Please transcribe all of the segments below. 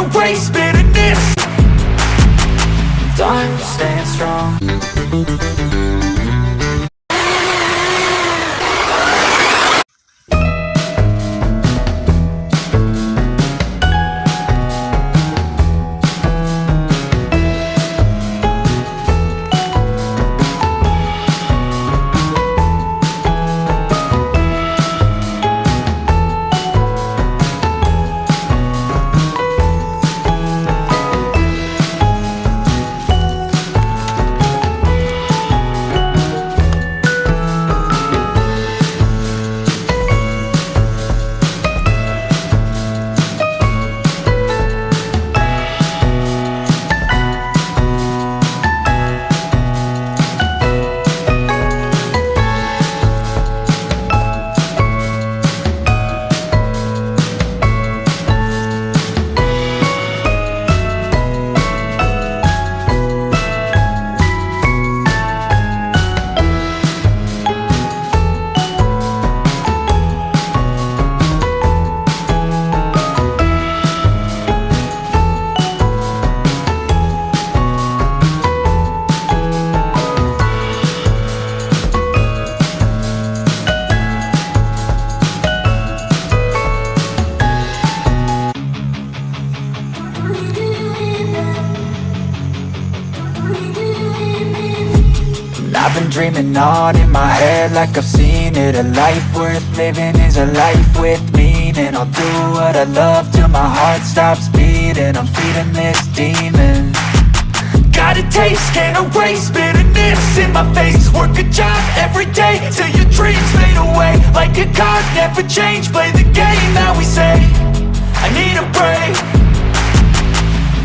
erase bitterness. I'm staying strong. I've been dreaming on in my head like I've seen it. A life worth living is a life with meaning. I'll do what I love till my heart stops beating. I'm feeding this demon. Got a taste, can't erase bitterness in my face. Work a job every day till your dreams fade away. Like a card, never change, play the game that we say. I need a break.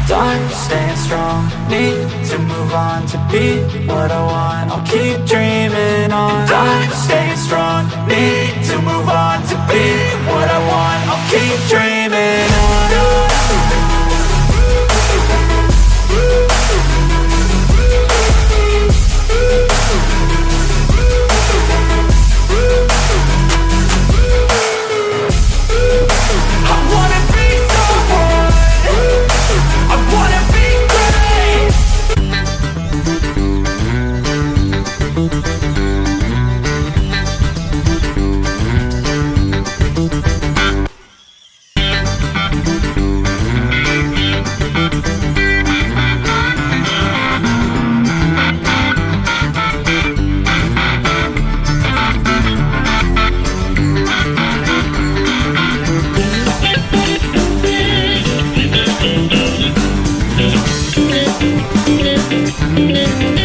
I'm staying strong, need to move on to be what I want. I'll keep dreaming on. I'm staying strong, need to move on to be what I want. I'll keep dreaming on. Thank you.